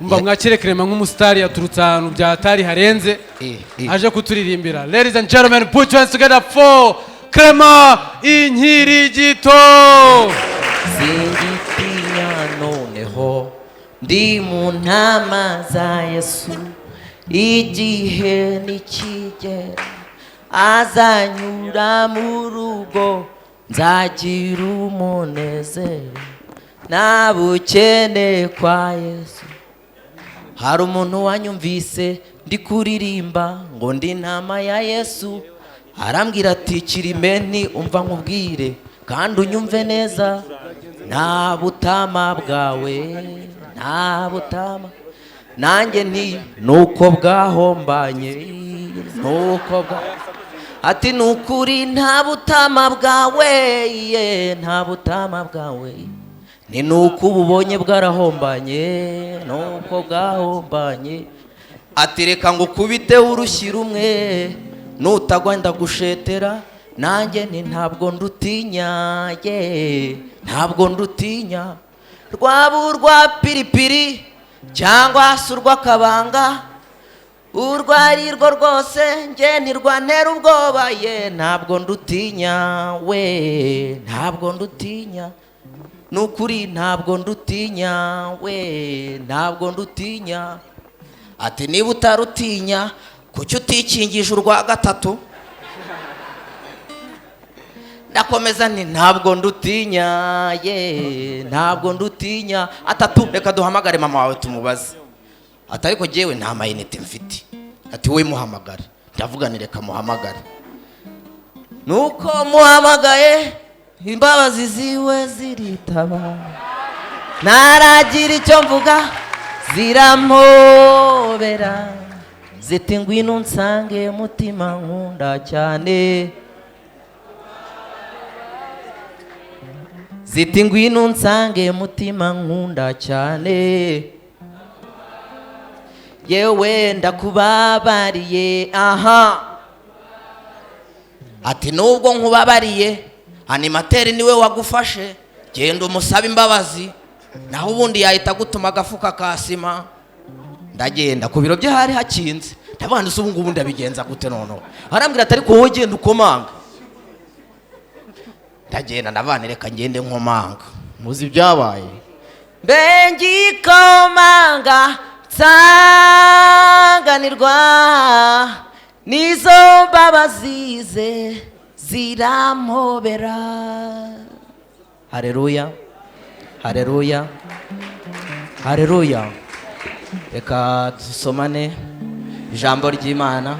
mba mwakire Clement nk'umusitari yaturutse ahantu byatari harenze aje kuturirimbira. Ladies and gentlemen, put your hands together for Clement Inkirigito. Singitinya noneho ndi mu ntama za Yesu, igihe nikigera azanyura mu rugo nzagira umunezero nta bukene kwa Yesu. Hari umuntu wanyumvise ndi kuririmba ngo ndi ntama ya Yesu, arambwira ati Clement umva nkubwire kandi unyumve neza, nta butama bwawe nta butama, nanjye nti nuko bwahombanye nuko ati nukuri nta butama bwawe nta butama bwawe, ni nuko ububonye bwarahombanye nuko bwahombanye. Ati reka ngo ukubite urushyi rumwe nutagwa ndagushetera, nanjye ni ntabwo ndutinya ntabwo ndutinya, rwaba urwa piripiri cyangwa se urw'akabanga, urwo ari rwo rwose njye ntirwantera ubwoba ntabwo ndutinya ntabwo ndutinya, nukuri ntabwo ndutinya ntabwo ndutinya. Ati niba utarutinya kuki utikingije urwa gatatu? Ndakomeza nti ntabwo ndutinya ntabwo ndutinya. Atatu reka duhamagare mama wawe tumubaze. Ati ariko jewe nta mayinite mfite. Ati we muhamagare. Ndavuga ni reka muhamagare. Nuko muhamagaye imbabazi ziwe ziritaba, naragira icyo mvuga zirampobera, ziti ngwino nsange mutima nkunda cyane, ziti ngwino nsange mutima nkunda cyane, yewe ndakubabariye aha. Ati nubwo nkubabariye animateri niwe wagufashe, genda umusaba imbabazi, naho ubundi yahita gutuma agafuka kasima. Ndagenda ku biro bye hari hakinze, ndabana se ubungubu ndabigenza gute noneho? Arambwira ati ariko wowe genda ukomanga. Ndagenda ndabana reka ngende nkomanga. Muzi byabaye bengikomanga nsanganirwa nizo mbabazize zirampobera. Haleluya haleluya haleluya. Reka dusomane ijambo ry'Imana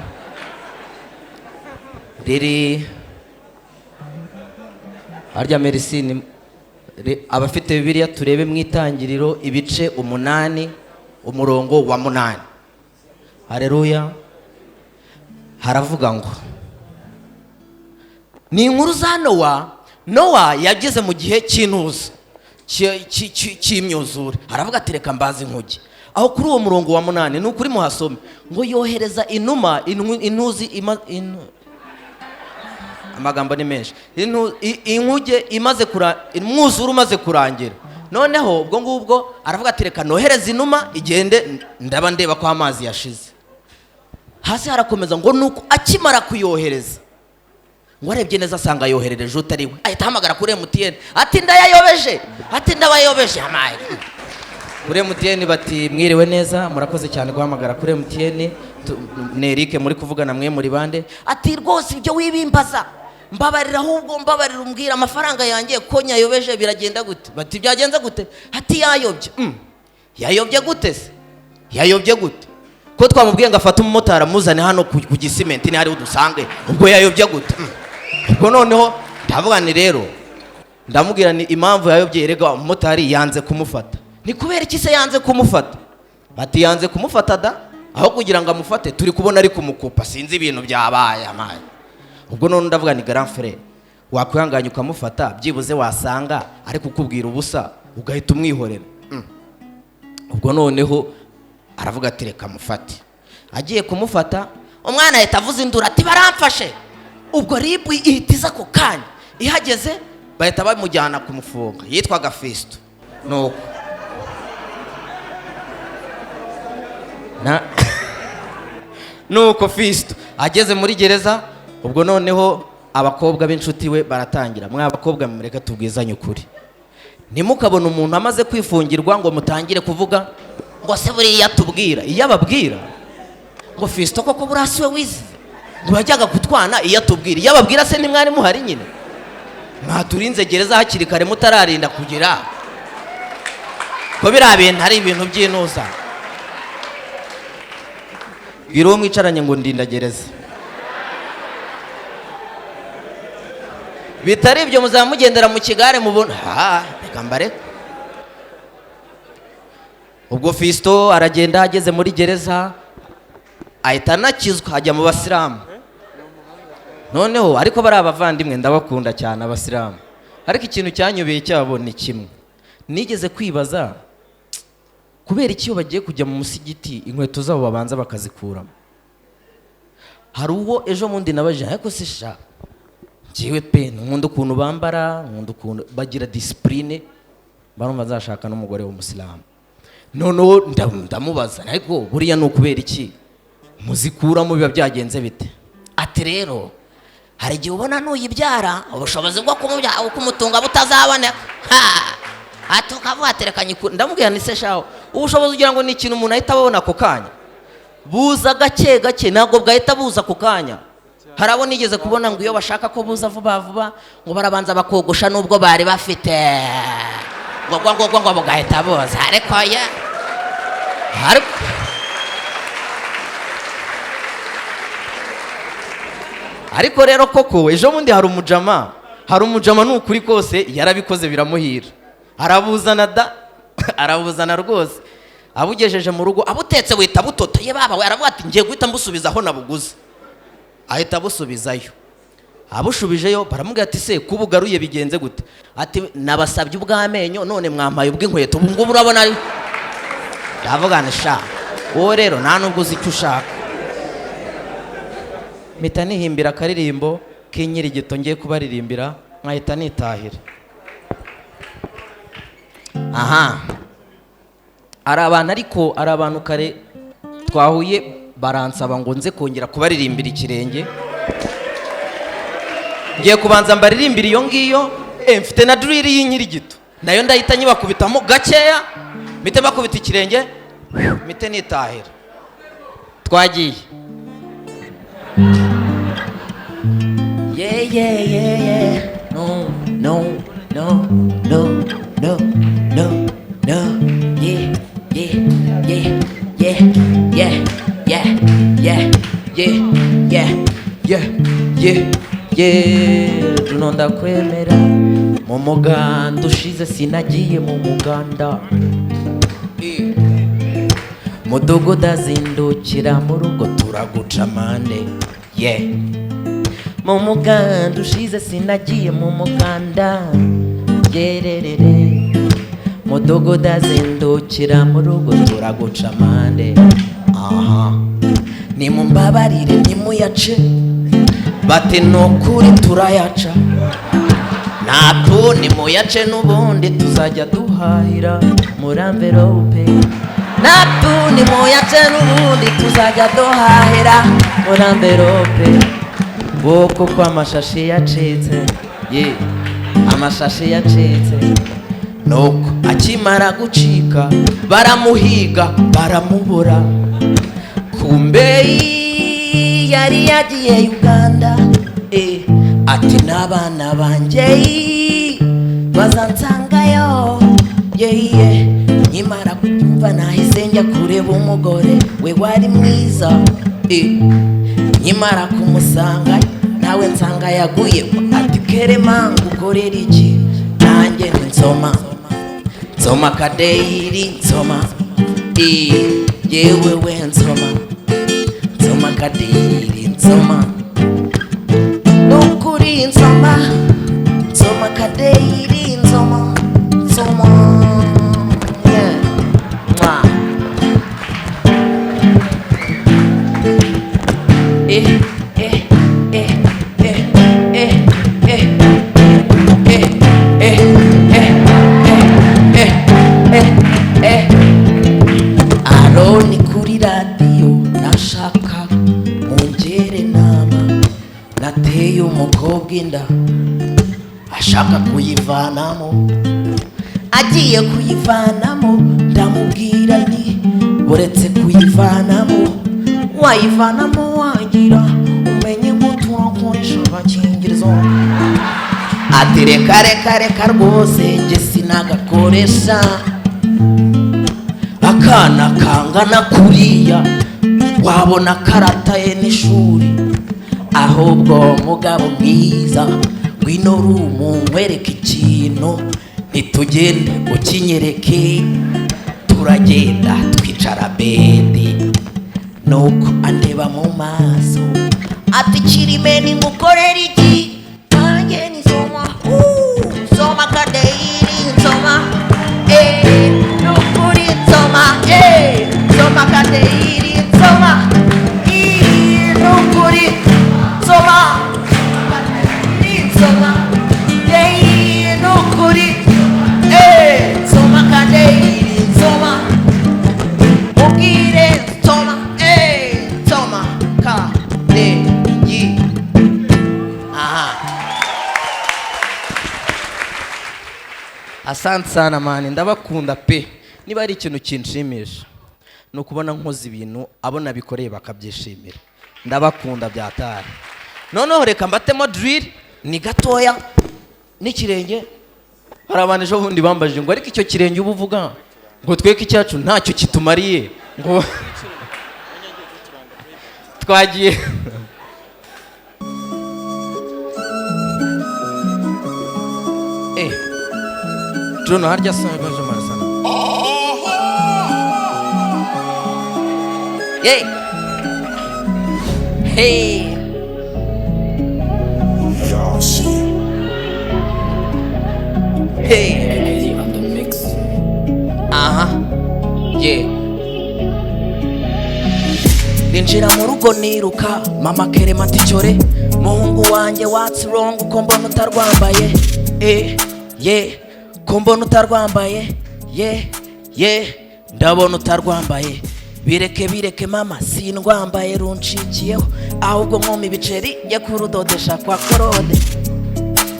riri harya Merisini. Abafite Bibiliya turebe mu Itangiriro ibice 8 umurongo wa 8. Haleluya. Haravuga ngo ni inkuru za Nowa yageze mu gihe cy'intuza cy'imyuzure. Haravuga ati reka mbaze inkuge. Aho kuri uwo murongo wa 8 ni ukuri muhasome ngo yohereza inuma intuzi amagambo ni menshi. Inkuge imaze umwuzure umaze kurangira, noneho ubwo ngubwo aravuga ati reka nohereza inuma igende ndaba ndeba ko amazi yashize. Hasi harakomeza ngo nuko akimara kuyohereza ngo arebye neza asanga yoherereje utari we, ahita hamagara kuri MTN ati ndayayobeje, ati ndabayobeje amaye. Kuri MTN bati mwiriwe neza, murakoze cyane guhamagara kuri MTN, ne Eric muri kuvugana mwe muri bande. Ati rwose ibyo wibimbaza mbabarira, ahubwo mbabarira umbwira amafaranga yanjye ko nyayobeje biragenda gute? Bati byagenze gute? Ati yayobye. Yayobye gute se? Yayobye gute? Ko twamubwiye ngo afate umumotari amuzane hano ku gisimenti ni hari udusange, ubwo yayobye gute? Ubwo noneho ndavuga ni rero ndamubwira ni impamvu yayobye, erega umumotari yanze kumufata. Ni kubera iki se yanze kumufata? Bati yanze kumufata da, aho kugira ngo amufate turi kubona ari kumukupa, sinzi ibintu byabaye amaye. Ubwo none ndavuga ni grand frère, wakwihanganya ukamufata byibuze wasanga ari kukubwira ubusa ugahita umwihorera. Ubwo noneho aravuga ati reka mufate. Agiye kumufata umwana ahita avuza indura ati baramfashe. Ubwo ribu ihitiza ko kanya ihageze bahita bamujyana kumufunga. Yitwaga Festo. Nuko nuko Fisto ageze muri gereza ubwo noneho abakobwa b'inshuti we baratangira mwa abakobwa mureka tubwizanye ukuri ntimukabona umuntu amaze kwifungirwa ngo mutangire kuvuga ngo se buriya tubwira iyo ababwira ngo Fisto koko burasi we wize ntibajyaga kutwana iyo atubwira iyo ababwira se ntimwari muhari nyine mwaturinze gereza hakiri kare mutararinda kugira ko biriya bintu ari ibintu by'intuza bwira uwo mwicaranye ngo ndinda gereza bitari ibyo muzamugendera mu kigare mubona reka mbareka ubwo Fisto aragenda ageze muri gereza ahita anakizwa ajya mu basilamu noneho ariko bari abavandimwe ndabakunda cyane abasilamu ariko ikintu cyanyobeye cyabo ni kimwe nigeze kwibaza kubera iki iyo bagiye kujya mu musigiti inkweto zabo babanza bakazikuramo hari uwo ejo mundi nabajije ariko se sha njyewe pe nkunda ukuntu bambara nkunda ukuntu bagira discipline barumva bazashaka n'umugore w'umusilamu noneho ndamubaza ariko buriya ni ukubera iki muzikuramo biba byagenze bite ati rero hari igihe ubona nuyibyara ubushobozi bwo kumutunga butazaboneka ati ukavuga aterekanye ndamubwira ni se shaho ubushobozi ugira ngo ni ikintu umuntu ahita abona ako kanya buza gake gake ntabwo bwahita buza ako kanya hari abo nigeze kubona ngo iyo bashaka ko buza vuba vuba ngo barabanza bakogosha n'ubwo bari bafite ngo bugahita buza ariko rero koko ejo bundi hari umujama n'ukuri kose yarabikoze biramuhira arabuzana rwose abugejeje mu rugo abutetse wita butoto ye baba aravuga ati ngiye guhita mbusubiza aho nabuguze ahita abusubizayo abushubijeyo baramubwira ati se kubugaruye bigenze gute ati nabasabye ubw'amenyo none mwampaye ubw'inkweto ubu ngubu urabona ari ndavuga ni sha wowe rero nta nubwo uzi icyo ushaka mpita nihimbira akaririmbo k'inkirigito ngiye kubaririmbira nkahita nitahira ari abantu kare twahuye baransaba ngo nze kongera kubaririmbira ikirenge ngiye kubanza mbaririmbira iyo ngiyo mfite na drill y'inkirigito nayo ndahita nyibakubitamo gakeya mpite bakubita ikirenge mpite nitahira twagiye yeah no Juno ndakwemera mu muganda ushize sinagiye mu muganda mudogoda azindukira mu rugo turaguca amande mu muganda ushize sinagiye mu muganda yererere mudogoda azindukira mu rugo turaguca amande nimumbabarire nimuyace bati nukuri turayaca ntabwo nimuyace n'ubundi tuzajya duhahira muri amverope ntabwo nimuyace n'ubundi tuzajya duhahira muri amverope bwoko kw'amashashi yacitse amashashi yacitse nuko akimara gucika baramuhiga baramubura kumbe yari yagiye Uganda ati n'abana banjye bazansangayo nkimara kubyumva nahise njya kureba umugore we wari mwiza nkimara kumusanga nawe nsanga yaguye ati kerema ngukorera iki nanjye nsoma kadeyiri nsoma yewe we nsoma kadeyiri nsoma nukuri nsoma kadeyiri nsoma aroni kuri radiyo bw'inda ashaka kuyivanamo agiye kuyivanamo ndamubwira nti uretse kuyivanamo wayivanamo wagira umenye gutwakoresha agakingirizo ati reka rwose njye sinagakoresha akana kangana kuriya wabona karataye n'ishuri ahubwo mugabo mwiza ngwino rumu nkwereke ikintu ntitugende ukinyereke turagenda twicara bedi nuko andeba mu maso ati kirimeni ngukorera iki nanjye nisoma soma kadeiri nsoma nukuri nsoma soma kadeiri nsoma nukuri nsoma kadeiri nsoma nukuri nsoma kadeiri nsoma ubwire nsoma nsoma kadeiri. Aha. Asante sana mani ndabakunda pe niba ari ikintu kinshimisha no kubona nkoze ibintu abona bikoreye bakabyishimira ndabakunda byatari noneho reka mbatemo drill ni gatoya n'ikirenge hari abantu ejo bundi bambaje ngo ariko icyo kirenge ubu uvuga ngo tweke icyacu ntacyo kitumariye ngo twagiye Juno harya sana gaje marasana hey hey on the mix ninjira mu rugo niruka mama Clement aticyore muhungu wanjye what's wrong uko mbona utarwambaye ko mbona utarwambaye ndabona utarwambaye bireke mama sindwambaye runcikiyeho ahubwo nkoma ibiceri njye kurudodesha kwa korode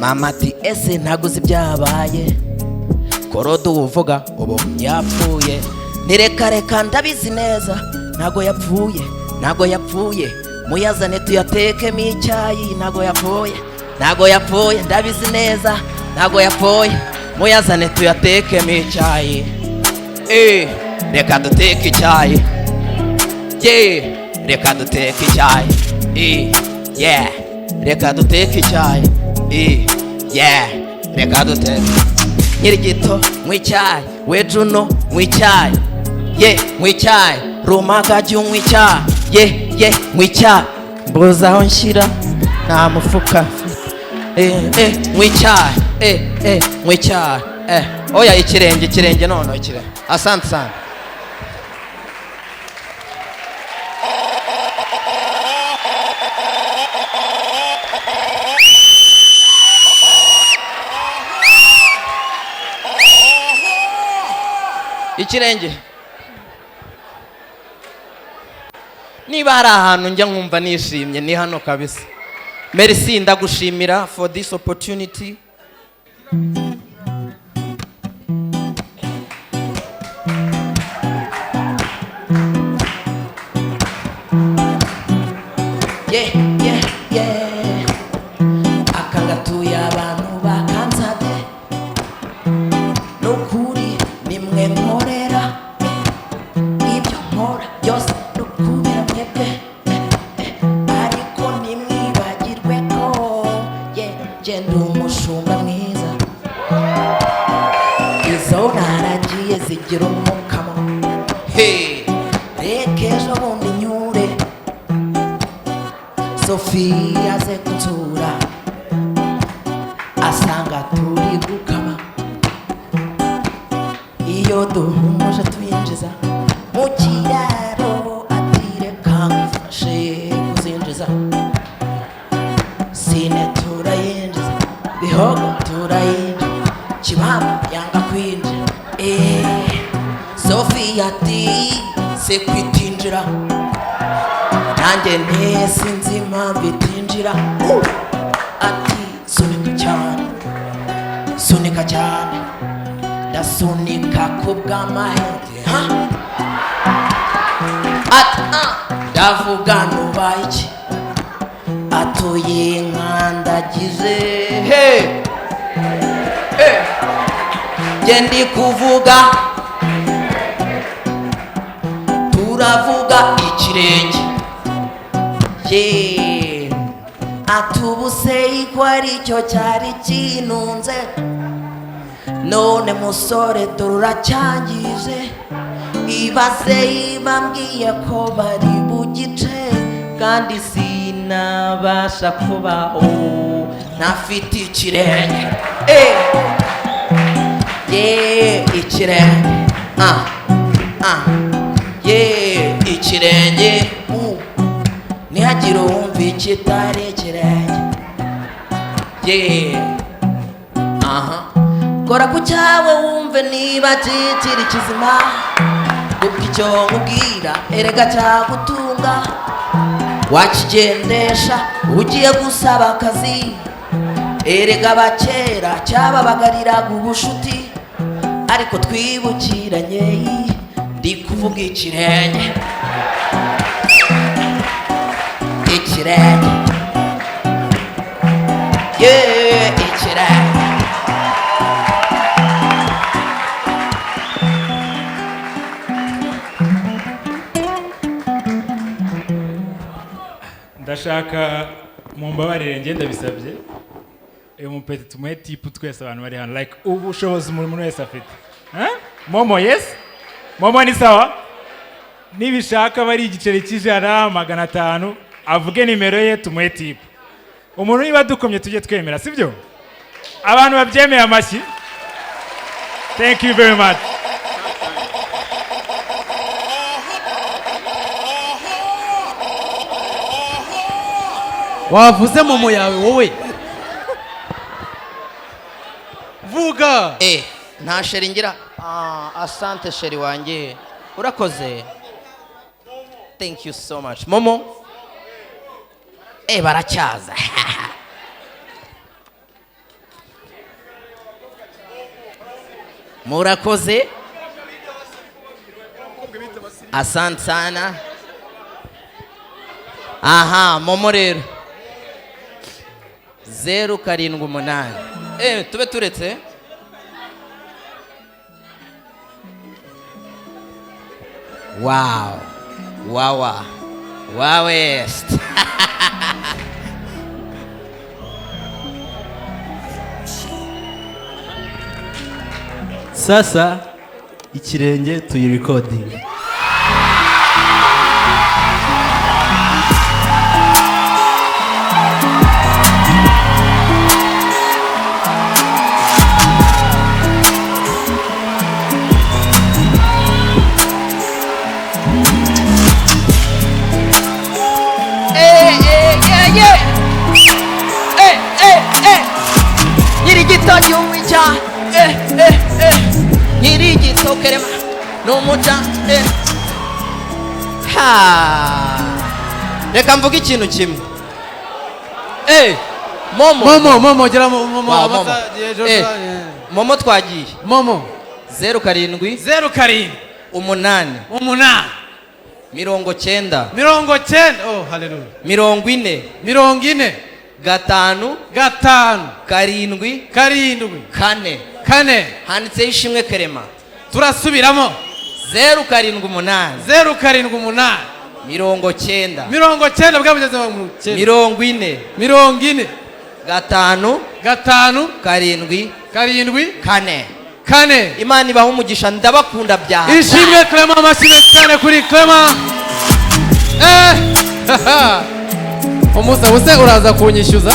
mama ati ese ntaguze ibyabaye korode uvuga ubu yapfuye nireka ndabizi neza ntago yapfuye muyazane tuyatekemo icyayi ntago yapfuye ndabizi neza ntago yapfuye muyazane tuyatekemo icyayi reka duteke icyayi reka duteke icyayi reka duteke icyayi reka duteke Inkirigito nk'icyayi we Juno nk'icyayi nk'icyayi rumagaju nk'icyayi nk'icyayi mbuza aho nshyira nta mufuka nk'icyayi oya ikirenge none ikirenge asante sana ikirenge niba hari ahantu njya nkumva nishimye ni hano kabisa merci ndagushimira for this opportunity akangatuye abantu bakansabye nukuri nimwe nkorera ibyo nkora byose nukubira mwebwe ariko nimwibagirwe ko genda umushumba mwiza izo naragiye zigira umukamo reka ejo bundi nyure Sophie aze kunsura asanga turi gukama iyo duhumuje tuyinjiza mu kiraro atireka ngifashe kuzinjiza sine turayinjiza bihogo turayinjiza kibamba yanga kwinjira Sophie ati se kwitinjira nanjye ntesinzi impamvu itinjira ati sunika cyane sunika cyane ndasunika kubw'amahirwe ati ndavuga nubaye iki atuye nkandagize Gendi kuvuga turavuga ikirenge atubuse ko ari cyo cyari kinunze none musore turacyangije ibaze ibambwiye ko bari bugice kandi sinabasha kubaho ntafite ikirenge ikirenge ikirenge ntihagire uwumva ikitari ikirenge kora ku cyawe wumve niba kikiri kizima kuko icyo nkubwira erega cyagutunga wakigendesha ugiye gusaba akazi erega abakera cyababagariraga ubushuti ariko twibukiranye ndi kuvuga ikirenge ikirenge ikirenge ndashaka mumbabarire ngenda bisabye umupeti tumuhe tipu twese abantu bari hano like ubushobozi umuntu wese afite momo yes momo ni sawa nibishaka bari igiceri cy'ijana 500 avuge nimero ye tumuhe tipu umuntu niba dukomye tujye twemera sibyo abantu babyemeye amashyi thank you very much wavuze momo yawe wowe vuga nta sheri ngira asante sheri wanjye urakoze thank you so much momo baracyaza murakoze asante sana momo rero 078 tube turetse wow west sasa ikirenge tuyirecording Inkirigito kerema n'umuca reka mvuga ikintu kimwe momo gira momo twagiye momo 07 8 90 oh haleluya 40 5 7 4 handitseho ishimwe kerema turasubiramo 078 90 bwabugeze mu 40 5 7 4 Imana ibaho umugisha ndabakunda bya ishimwe Clement amashimwe cyane kuri Clement umusa uraza kunyishyuza